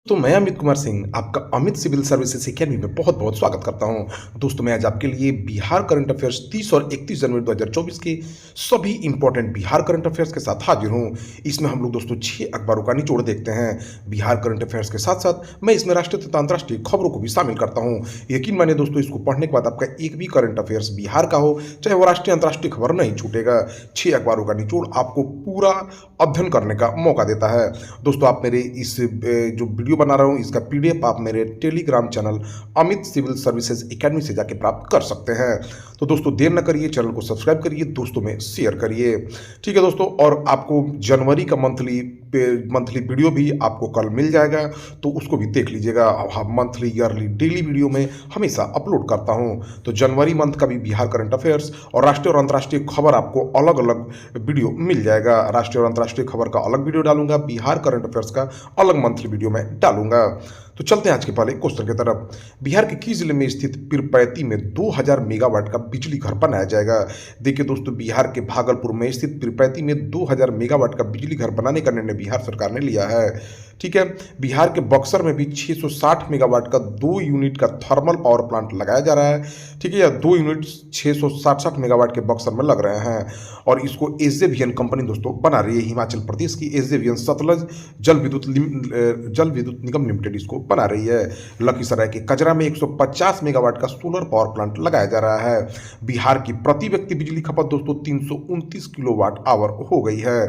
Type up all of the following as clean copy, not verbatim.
तो मैं अमित कुमार सिंह आपका अमित सिविल सर्विसेज अकेडमी में बहुत बहुत स्वागत करता हूं। दोस्तों मैं आज आपके लिए बिहार करंट अफेयर्स 30 और 31 जनवरी 2024 के सभी इंपॉर्टेंट बिहार करंट अफेयर्स के साथ हाजिर हूं। इसमें हम लोग दोस्तों 6 अखबारों का निचोड़ देखते हैं। बिहार करंट अफेयर्स के साथ साथ मैं इसमें राष्ट्रीय तथा अंतर्राष्ट्रीय खबरों को भी शामिल करता हूँ। यकीन मानिए दोस्तों, इसको पढ़ने के बाद आपका एक भी करंट अफेयर्स बिहार का हो, चाहे वो राष्ट्रीय अंतर्राष्ट्रीय खबर, नहीं छूटेगा। 6 अखबारों का निचोड़ आपको पूरा अध्ययन करने का मौका देता है। दोस्तों आप मेरे इस जो वीडियो बना रहा हूँ इसका पीडीएफ आप मेरे Telegram channel Amit Civil Services Academy से जाके प्राप्त कर सकते हैं। तो दोस्तों देर न करिए, चैनल को सब्सक्राइब करिए, दोस्तों में शेयर करिए। ठीक है दोस्तों, और आपको जनवरी का मंथली वीडियो भी आपको कल मिल जाएगा, तो उसको भी देख लीजिएगा। मंथली ईयरली डेली वीडियो में हमेशा अपलोड करता हूं। तो जनवरी मंथ का भी बिहार करंट अफेयर्स और राष्ट्रीय और अंतर्राष्ट्रीय खबर आपको अलग अलग वीडियो मिल जाएगा। राष्ट्रीय और अंतर्राष्ट्रीय खबर का अलग वीडियो डालूंगा, बिहार करंट अफेयर्स का अलग मंथली वीडियो में डालूंगा। तो चलते हैं आज के पहले क्वेश्चन की तरफ। बिहार के किस जिले में स्थित पीरपैंती में 2000 मेगावाट का बिजली घर बनाया जाएगा? देखिए दोस्तों, बिहार के भागलपुर में स्थित पीरपैंती में 2000 मेगावाट का बिजली घर बनाने का निर्णय बिहार सरकार ने लिया है। ठीक है, बिहार के बक्सर में भी 660 मेगावाट का 2 यूनिट का थर्मल पावर प्लांट लगाया जा रहा है। ठीक है, यह 2 यूनिट 660 मेगावाट के बक्सर में लग रहे हैं और इसको एसजेवीएन कंपनी दोस्तों बना रही है। हिमाचल प्रदेश की एसजेवीएन सतलज जल विद्युत निगम लिमिटेड इसको बना रही है। लखीसराय के कजरा में 150 मेगावाट का सोलर पावर प्लांट लगाया जा रहा है। बिहार की प्रति व्यक्ति बिजली खपत दोस्तों 329 किलोवाट आवर हो गई है।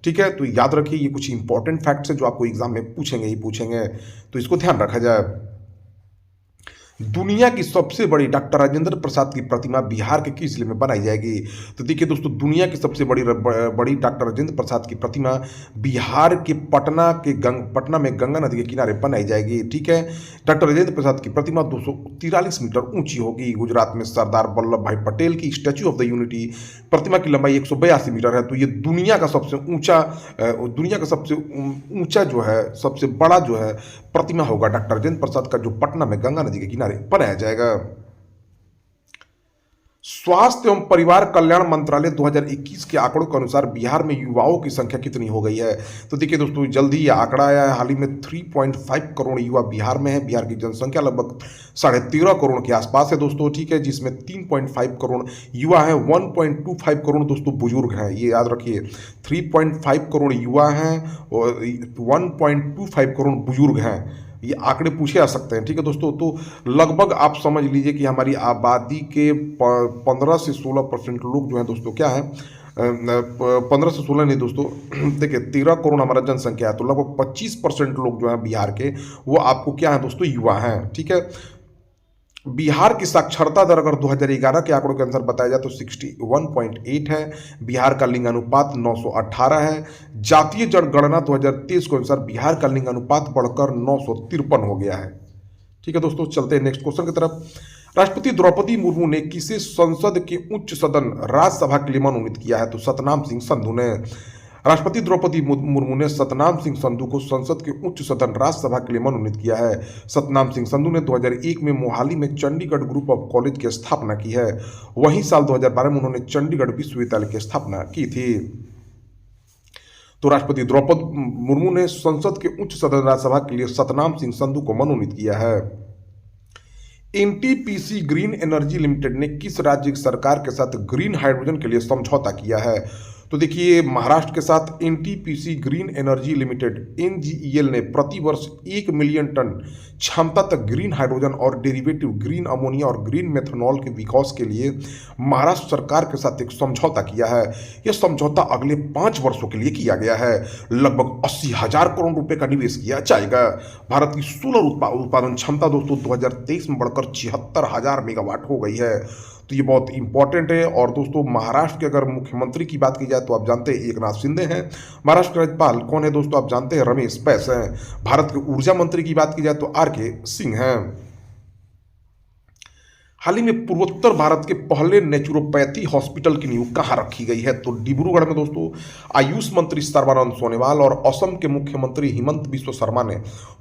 ठीक है, तो याद रखिए ये कुछ इंपॉर्टेंट फैक्ट्स है जो आपको एग्जाम में पूछेंगे ही पूछेंगे, तो इसको ध्यान रखा जाए। दुनिया की सबसे बड़ी डॉक्टर राजेंद्र प्रसाद की प्रतिमा बिहार के किस जिले में बनाई जाएगी? तो देखिए दोस्तों, दुनिया की सबसे बड़ी डॉक्टर राजेंद्र प्रसाद की प्रतिमा बिहार के पटना में गंगा नदी के किनारे बनाई जाएगी। ठीक है, डॉक्टर राजेंद्र प्रसाद की प्रतिमा 243 मीटर ऊंची होगी। गुजरात में सरदार वल्लभ भाई पटेल की स्टैच्यू ऑफ द यूनिटी प्रतिमा की लंबाई 182 मीटर है। तो ये दुनिया का सबसे ऊंचा जो है, सबसे बड़ा जो है प्रतिमा होगा डॉक्टर राजेंद्र प्रसाद का, जो पटना में गंगा नदी के किनारे बनाया जाएगा। स्वास्थ्य एवं परिवार कल्याण मंत्रालय 2021 के आंकड़ों के अनुसार बिहार में युवाओं की संख्या कितनी हो गई है? तो देखिए दोस्तों, जल्दी ये आंकड़ा आया है। हाल ही में 3.5 करोड़ युवा बिहार में है। बिहार की जनसंख्या लगभग 13.5 करोड़ के आसपास है दोस्तों। ठीक है, जिसमें 3.5 करोड़ युवा हैं, 1.25 करोड़ दोस्तों बुजुर्ग हैं। ये याद रखिए, 3.5 करोड़ युवा हैं और 1.25 करोड़ बुजुर्ग हैं। ये आंकड़े पूछे जा सकते हैं। ठीक है दोस्तों, तो लगभग आप समझ लीजिए कि हमारी आबादी के 15 से 16% लोग जो हैं दोस्तों क्या है, 15 से 16 नहीं दोस्तों, देखिए 13 करोड़ हमारा जनसंख्या है, तो लगभग 25% लोग जो हैं बिहार के, वो आपको क्या है दोस्तों, युवा हैं। ठीक है, बिहार की साक्षरता दर अगर 2011 के आंकड़ों के अनुसार बताया जाए तो 61.8 है। बिहार का लिंग अनुपात 918 है। जातीय जनगणना 2023 के अनुसार बिहार का लिंग अनुपात बढ़कर 953 हो गया है। ठीक है दोस्तों, चलते हैं नेक्स्ट क्वेश्चन की तरफ। राष्ट्रपति द्रौपदी मुर्मू ने किसे संसद के उच्च सदन राज्यसभा के लिए मनोनीत किया है? तो सतनाम सिंह संधू ने। राष्ट्रपति द्रौपदी मुर्मू ने सतनाम सिंह संधू को संसद के उच्च सदन राज्यसभा के लिए मनोनीत किया है। सतनाम सिंह संधू ने 2001 में मोहाली में चंडीगढ़ ग्रुप ऑफ कॉलेज की स्थापना की है। वहीं साल 2012 में उन्होंने चंडीगढ़ विश्वविद्यालय की स्थापना की थी। तो राष्ट्रपति द्रौपदी मुर्मू ने संसद के उच्च सदन राज्यसभा के लिए सतनाम सिंह संधू को मनोनीत किया है। एनटीपीसी ग्रीन एनर्जी लिमिटेड ने किस राज्य की सरकार के साथ ग्रीन हाइड्रोजन के लिए समझौता किया है? तो देखिए, महाराष्ट्र के साथ NTPC green energy limited NGEL ने प्रति वर्ष 1 मिलियन टन क्षमता तक ग्रीन हाइड्रोजन और डेरिवेटिव ग्रीन अमोनिया और ग्रीन मेथनॉल के विकास के लिए महाराष्ट्र सरकार के साथ एक समझौता किया है। यह समझौता अगले 5 वर्षों के लिए किया गया है। लगभग 80,000 करोड़ रुपए का निवेश किया जाएगा। भारत की सोलर उत्पादन क्षमता दोस्तों 2023 में बढ़कर 76,000 मेगावाट हो गई है। तो ये बहुत इंपॉर्टेंट है। और दोस्तों, महाराष्ट्र के अगर मुख्यमंत्री की बात की जाए तो आप जानते हैं एकनाथ शिंदे हैं। महाराष्ट्र के राज्यपाल कौन है दोस्तों? आप जानते हैं रमेश बैस हैं। भारत के ऊर्जा मंत्री की बात की जाए तो आर.के. सिंह हैं। हाल ही में पूर्वोत्तर भारत के पहले नेचुरोपैथी हॉस्पिटल की नींव कहाँ रखी गई है? तो डिब्रूगढ़ में दोस्तों। आयुष मंत्री सर्बानंद सोनोवाल और असम के मुख्यमंत्री हिमंत बिस्वा शर्मा ने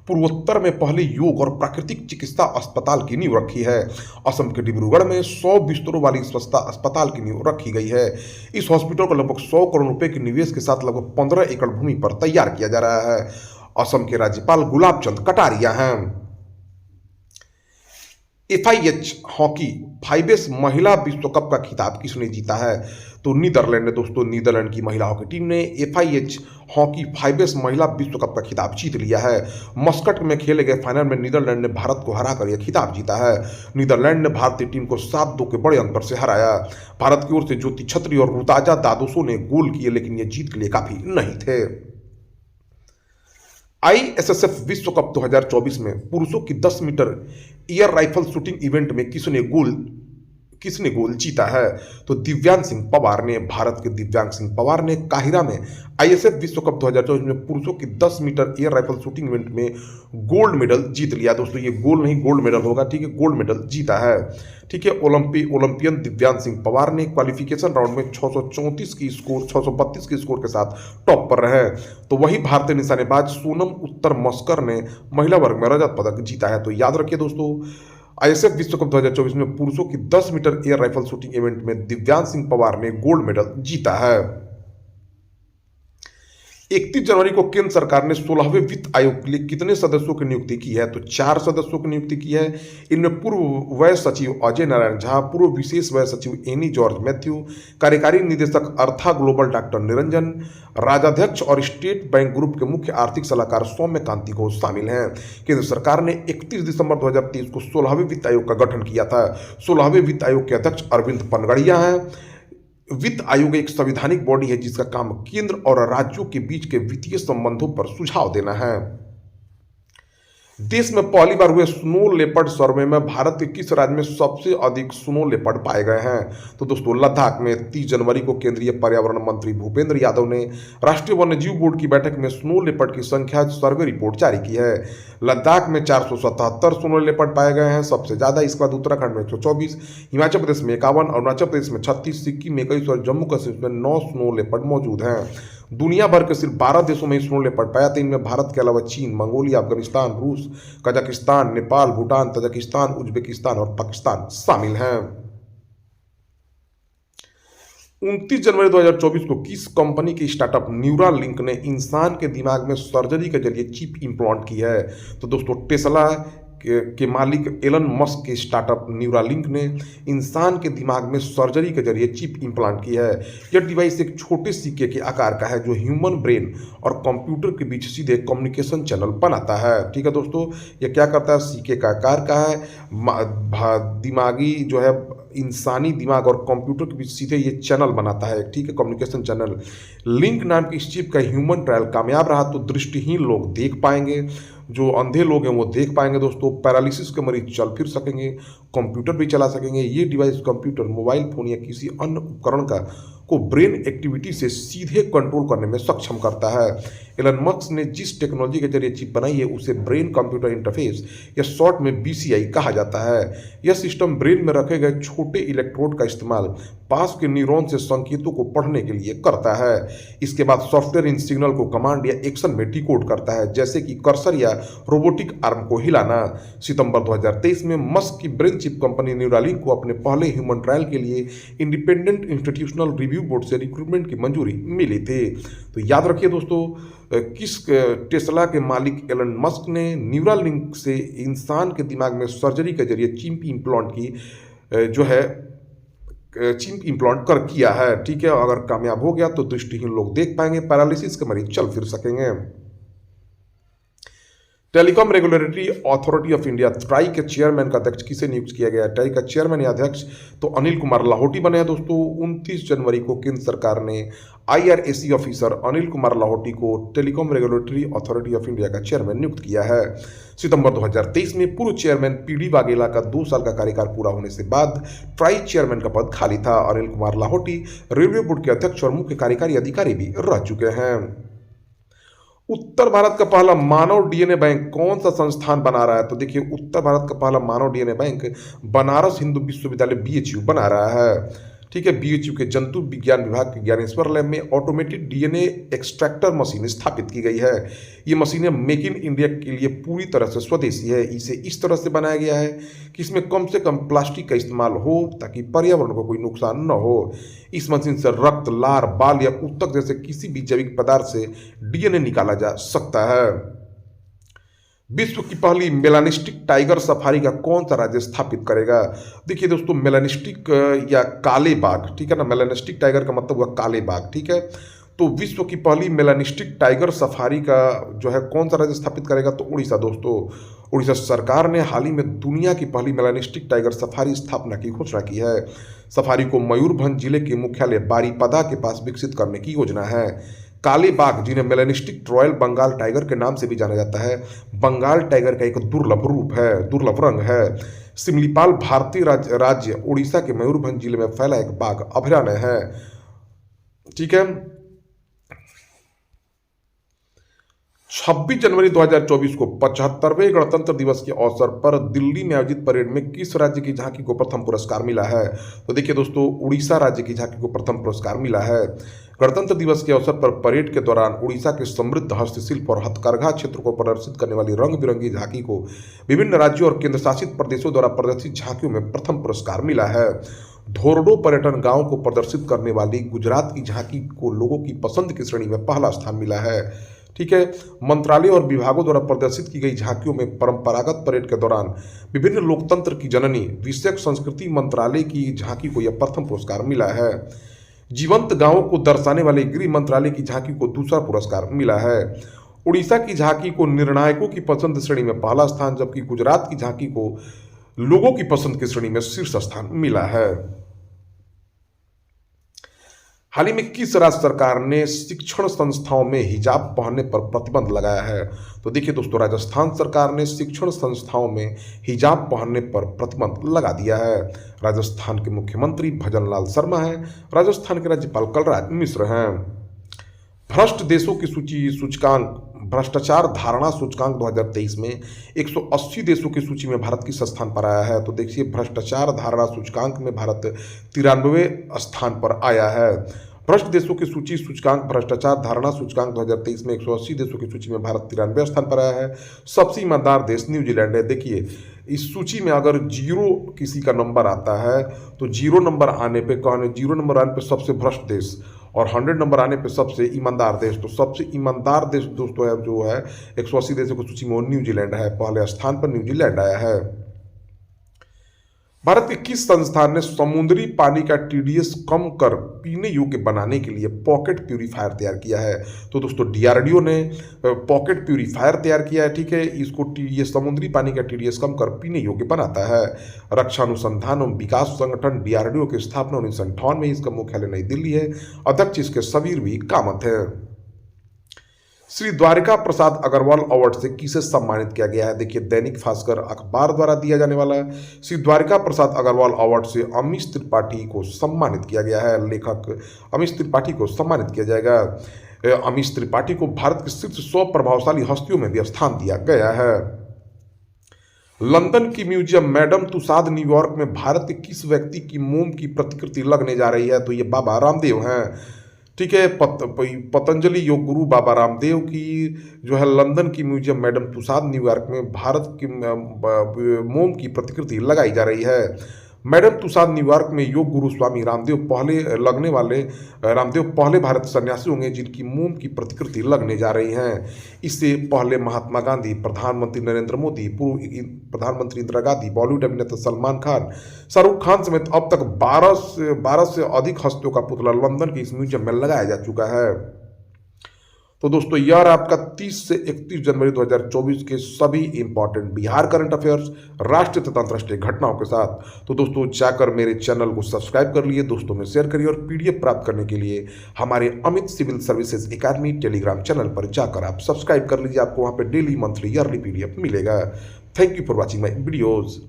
पूर्वोत्तर में पहले योग और प्राकृतिक चिकित्सा अस्पताल की नींव रखी है। असम के डिब्रूगढ़ में 100 बिस्तरों वाली अस्पताल की नींव रखी गई है। इस हॉस्पिटल को लगभग 100 करोड़ रुपए के निवेश के साथ लगभग 15 एकड़ भूमि पर तैयार किया जा रहा है। असम के राज्यपाल गुलाब चंद कटारिया हैं। FIH हॉकी 5S महिला विश्व कप का खिताब किसने जीता है? तो नीदरलैंड ने दोस्तों, नीदरलैंड की महिला हॉकी टीम ने FIH हॉकी 5S महिला विश्व कप का खिताब जीत लिया है। मस्कट में खेले गए फाइनल में नीदरलैंड ने भारत को हराकर यह खिताब जीता है। नीदरलैंड ने भारतीय टीम को 7-2 के बड़े अंतर से हराया। भारत की ओर से ज्योति छत्री और रुताजा दादोसो ने गोल किए, लेकिन ये जीत के लिए काफी नहीं थे। ISSF विश्व कप 2024 में पुरुषों की 10 metre air rifle shooting event में किसने गोल जीता है? तो दिव्यांग सिंह पवार ने। भारत के दिव्यांग सिंह पवार ने काहिरा में ISF विश्व कप 2024 में पुरुषों की 10 metre air rifle shooting event में गोल्ड मेडल जीत लिया। दोस्तों ये गोल नहीं, गोल्ड मेडल होगा, ठीक है, गोल्ड मेडल जीता है, ठीक है। ओलंपियन दिव्यांग सिंह पवार ने क्वालिफिकेशन राउंड में 632 के स्कोर के साथ टॉप पर रहे। तो वही भारतीय निशानेबाज सोनम उत्तर मस्कर ने महिला वर्ग में रजत पदक जीता है। तो याद रखिए दोस्तों, ISF विश्व कप 2024 में पुरुषों की 10 metre air rifle shooting event में दिव्यांग सिंह पवार ने गोल्ड मेडल जीता है। 31 जनवरी को केंद्र सरकार ने 16वें वित्त आयोग के लिए कितने सदस्यों की नियुक्ति की है? तो 4 सदस्यों की नियुक्ति की है। इनमें पूर्व व्यय सचिव अजय नारायण झा, पूर्व विशेष व्यय सचिव एनी जॉर्ज मैथ्यू, कार्यकारी निदेशक अर्था ग्लोबल डॉक्टर निरंजन, राजाध्यक्ष और स्टेट बैंक ग्रुप के मुख्य आर्थिक सलाहकार सौम्य कांति घोष शामिल हैं। केंद्र सरकार ने 31 दिसंबर 2023 को 16वें वित्त आयोग का गठन किया था। 16वें वित्त आयोग के अध्यक्ष अरविंद पनगड़िया हैं। वित्त आयोग एक संवैधानिक बॉडी है जिसका काम केंद्र और राज्यों के बीच के वित्तीय संबंधों पर सुझाव देना है। देश में पहली बार हुए स्नो लेपर्ड सर्वे में भारत के किस राज्य में सबसे अधिक स्नो लेपर्ड पाए गए हैं? तो दोस्तों लद्दाख में 30 जनवरी को केंद्रीय पर्यावरण मंत्री भूपेंद्र यादव ने राष्ट्रीय वन्यजीव बोर्ड की बैठक में स्नो लेपर्ड की संख्या सर्वे रिपोर्ट जारी की है। लद्दाख में 477 स्नो लेपर्ड पाए गए हैं, सबसे ज्यादा। इसके बाद उत्तराखंड में 124, हिमाचल प्रदेश में 51, अरुणाचल प्रदेश में 36, सिक्किम में 21 और जम्मू कश्मीर में 9 स्नो लेपर्ड मौजूद हैं। दुनिया भर के सिर्फ 12 देशों में स्नो लेपर्ड पाया था। इनमें भारत के अलावा चीन, मंगोलिया, अफगानिस्तान, रूस, Kazakhstan, Nepal, Bhutan, Tajikistan, Uzbekistan और पाकिस्तान शामिल हैं। 29 जनवरी 2024 को किस कंपनी की स्टार्टअप न्यूरालिंक ने इंसान के दिमाग में सर्जरी के जरिए चिप इम्प्लांट की है? तो दोस्तों टेस्ला के मालिक एलन मस्क के स्टार्टअप न्यूरालिंक ने इंसान के दिमाग में सर्जरी के जरिए चिप इम्प्लांट की है। यह डिवाइस एक छोटे सिक्के के आकार का है जो ह्यूमन ब्रेन और कंप्यूटर के बीच सीधे कम्युनिकेशन चैनल बनाता है। ठीक है दोस्तों, यह क्या करता है? सिक्के का आकार का है, दिमागी जो है इंसानी दिमाग और कंप्यूटर के बीच सीधे ये चैनल बनाता है, ठीक है, कम्युनिकेशन चैनल। लिंक नाम की इस चिप का ह्यूमन ट्रायल कामयाब रहा तो दृष्टिहीन लोग देख पाएंगे, जो अंधे लोग हैं वो देख पाएंगे दोस्तों, पैरालिसिस के मरीज चल फिर सकेंगे, कंप्यूटर भी चला सकेंगे। ये डिवाइस कंप्यूटर, मोबाइल फोन या किसी अन्य उपकरण को ब्रेन एक्टिविटी से सीधे कंट्रोल करने में सक्षम करता है। एलन मस्क ने जिस टेक्नोलॉजी के जरिए चिप बनाई है उसे ब्रेन कंप्यूटर इंटरफेस या शॉर्ट में BCI कहा जाता है। यह सिस्टम ब्रेन में रखे गए छोटे इलेक्ट्रोड का इस्तेमाल पास के न्यूरॉन से संकेतों को पढ़ने के लिए करता है। इसके बाद सॉफ्टवेयर इन सिग्नल को कमांड या एक्शन में डिकोड करता है, जैसे कि कर्सर या रोबोटिक आर्म को हिलाना। सितंबर 2023 में मस्क की ब्रेन चिप कंपनी न्यूरालिंक को अपने पहले ह्यूमन ट्रायल के लिए इंडिपेंडेंट इंस्टीट्यूशनल रिव्यू बोर्ड से रिक्रूटमेंट की मंजूरी मिली थी। तो याद रखिए दोस्तों, किस टेस्ला के मालिक एलन मस्क ने न्यूरालिंक से इंसान के दिमाग में सर्जरी के जरिए चिप इम्प्लांट की जो है चिप इम्प्लांट किया है। ठीक है, अगर कामयाब हो गया तो दृष्टिहीन लोग देख पाएंगे, पैरालिसिस के मरीज चल फिर सकेंगे। Telecom regulatory authority of India try के चेयरमैन का अध्यक्ष किसे नियुक्त किया गया है? ट्राई का चेयरमैन या अध्यक्ष तो अनिल कुमार लाहौटी बने हैं दोस्तों। 29 जनवरी को केंद्र सरकार ने IRAC ऑफिसर अनिल कुमार लाहौटी को telecom regulatory authority of India का चेयरमैन नियुक्त किया है। सितंबर 2023 में पूर्व चेयरमैन PD वाघेला का 2 साल का कार्यकाल पूरा होने से बाद ट्राई चेयरमैन का पद खाली था। अनिल कुमार लाहौटी रेलवे बोर्ड के अध्यक्ष और मुख्य कार्यकारी अधिकारी भी रह चुके हैं। उत्तर भारत का पहला मानव DNA बैंक कौन सा संस्थान बना रहा है? तो देखिए, उत्तर भारत का पहला मानव DNA बैंक बनारस हिंदू विश्वविद्यालय BHU बना रहा है। ठीक है, BHU के जंतु विज्ञान विभाग के ज्ञानेश्वर लैब में ऑटोमेटेड DNA एक्सट्रैक्टर मशीन स्थापित की गई है। ये मशीनें मेक इन इंडिया के लिए पूरी तरह से स्वदेशी है। इसे इस तरह से बनाया गया है कि इसमें कम से कम प्लास्टिक का इस्तेमाल हो ताकि पर्यावरण को कोई नुकसान न हो। इस मशीन से रक्त, लार, बाल या ऊतक जैसे किसी भी जैविक पदार्थ से DNA निकाला जा सकता है। विश्व की पहली मेलानिस्टिक टाइगर सफारी का कौन सा राज्य स्थापित करेगा? देखिए दोस्तों, मेलानिस्टिक या काले बाघ, ठीक है ना, मेलानिस्टिक टाइगर का मतलब हुआ काले बाघ, ठीक है। तो विश्व की पहली मेलानिस्टिक टाइगर सफारी का जो है कौन सा राज्य स्थापित करेगा? तो उड़ीसा दोस्तों। उड़ीसा सरकार ने हाल ही में दुनिया की पहली मेलानिस्टिक टाइगर सफारी स्थापना की घोषणा की है। सफारी को मयूरभंज जिले के मुख्यालय बारीपदा के पास विकसित करने की योजना है। काले बाघ, जिन्हें मेलानिस्टिक रॉयल बंगाल टाइगर के नाम से भी जाना जाता है, बंगाल टाइगर का एक दुर्लभ रूप है, दुर्लभ रंग है। सिमलीपाल भारतीय राज्य उड़ीसा के मयूरभंज जिले में फैला एक बाघ अभयारण्य है, ठीक है। 26 जनवरी 2024 को 75वें गणतंत्र दिवस के अवसर पर दिल्ली में आयोजित परेड में किस राज्य की झांकी को प्रथम पुरस्कार मिला है? तो देखिए दोस्तों, उड़ीसा राज्य की झांकी को प्रथम पुरस्कार मिला है। गणतंत्र दिवस के अवसर पर परेड के दौरान उड़ीसा के समृद्ध हस्तशिल्प और हथकरघा क्षेत्र को प्रदर्शित करने वाली रंग बिरंगी झांकी को विभिन्न राज्यों और केंद्र शासित प्रदेशों द्वारा प्रदर्शित झांकियों में प्रथम पुरस्कार मिला है। धोरडो पर्यटन गांव को प्रदर्शित करने वाली गुजरात की झांकी को लोगों की पसंद की श्रेणी में पहला स्थान मिला है, ठीक है। मंत्रालय और विभागों द्वारा प्रदर्शित की गई झांकियों में परंपरागत परेड के दौरान विभिन्न लोकतंत्र की जननी विषयक संस्कृति मंत्रालय की झांकी को यह प्रथम पुरस्कार मिला है। जीवंत गांवों को दर्शाने वाले गृह मंत्रालय की झांकी को दूसरा पुरस्कार मिला है। उड़ीसा की झांकी को निर्णायकों की पसंद श्रेणी में पहला स्थान, जबकि गुजरात की झांकी को लोगों की पसंद की श्रेणी में शीर्ष स्थान मिला है। हाल ही में किस राज्य सरकार ने शिक्षण संस्थाओं में हिजाब पहनने पर प्रतिबंध लगाया है? तो देखिए दोस्तों, राजस्थान सरकार ने शिक्षण संस्थाओं में हिजाब पहनने पर प्रतिबंध लगा दिया है। राजस्थान के मुख्यमंत्री भजन लाल शर्मा हैं। राजस्थान के राज्यपाल कलराज मिश्र हैं। भ्रष्ट देशों की सूची सूचकांक भ्रष्टाचार धारणा सूचकांक 2023 में 180 देशों की सूची में भारत किस स्थान पर आया है? तो देखिए, भ्रष्टाचार धारणा सूचकांक में भारत 93वें स्थान पर आया है। भ्रष्ट देशों की सूची सूचकांक भ्रष्टाचार धारणा सूचकांक 2023 में 180 देशों की सूची में भारत 93वें स्थान पर आया है। सबसे ईमानदार देश न्यूजीलैंड है। देखिए, इस सूची में अगर जीरो किसी का नंबर आता है तो जीरो नंबर आने पे सबसे भ्रष्ट देश और 100 नंबर आने पे सबसे ईमानदार देश। तो सबसे ईमानदार देश दोस्तों है जो है 180 देशों की सूची में वो न्यूजीलैंड है। पहले स्थान पर न्यूजीलैंड आया है। भारत के किस संस्थान ने समुद्री पानी का टीडीएस कम कर पीने योग्य बनाने के लिए पॉकेट प्यूरीफायर तैयार किया है? तो दोस्तों, डीआरडीओ ने पॉकेट प्यूरीफायर तैयार किया है, ठीक है। इसको ये समुद्री पानी का टीडीएस कम कर पीने योग्य बनाता है। रक्षा अनुसंधान एवं विकास संगठन डीआरडीओ की स्थापना 1958 में, इसका मुख्यालय नई दिल्ली है। अध्यक्ष इसके सबीर वी कामत है। श्री द्वारिका प्रसाद अग्रवाल अवार्ड से किसे सम्मानित किया गया है? देखिए, दैनिक भास्कर अखबार द्वारा दिया जाने वाला है। श्री द्वारिका प्रसाद अग्रवाल अवार्ड से अमीश त्रिपाठी को सम्मानित किया गया है। लेखक अमीश त्रिपाठी को सम्मानित किया जाएगा। अमीश त्रिपाठी को भारत के शीर्ष 100 प्रभावशाली हस्तियों में भी स्थान दिया गया है। लंदन की म्यूजियम मैडम तुसाद न्यूयॉर्क में भारत के किस व्यक्ति की मोम की प्रतिकृति लगने जा रही है? तो ये बाबा रामदेव हैं, ठीक है। पतंजलि योग गुरु बाबा रामदेव की जो है लंदन की म्यूजियम मैडम तुसाद न्यूयॉर्क में भारत की मोम की प्रतिकृति लगाई जा रही है। मैडम तुसाद न्यूयॉर्क में योग गुरु स्वामी रामदेव पहले भारतीय सन्यासी होंगे जिनकी मोम की प्रतिकृति लगने जा रही हैं। इससे पहले महात्मा गांधी, प्रधानमंत्री नरेंद्र मोदी, पूर्व प्रधानमंत्री इंदिरा गांधी, बॉलीवुड अभिनेता सलमान खान, शाहरुख खान समेत अब तक 12 से अधिक हस्तियों का पुतला लंदन के इस म्यूजियम में लगाया जा चुका है। तो दोस्तों, यह आपका 30 से 31 जनवरी 2024 के सभी इंपॉर्टेंट बिहार करंट अफेयर्स, राष्ट्रीय तथा अंतर्राष्ट्रीय घटनाओं के साथ। तो दोस्तों, जाकर मेरे चैनल को सब्सक्राइब कर लिए, दोस्तों में शेयर करिए और पीडीएफ प्राप्त करने के लिए हमारे Amit Civil Services Academy Telegram channel पर जाकर आप सब्सक्राइब कर लीजिए। आपको वहाँ पे डेली, मंथली, ईयरली पीडीएफ मिलेगा। Thank you for watching my videos.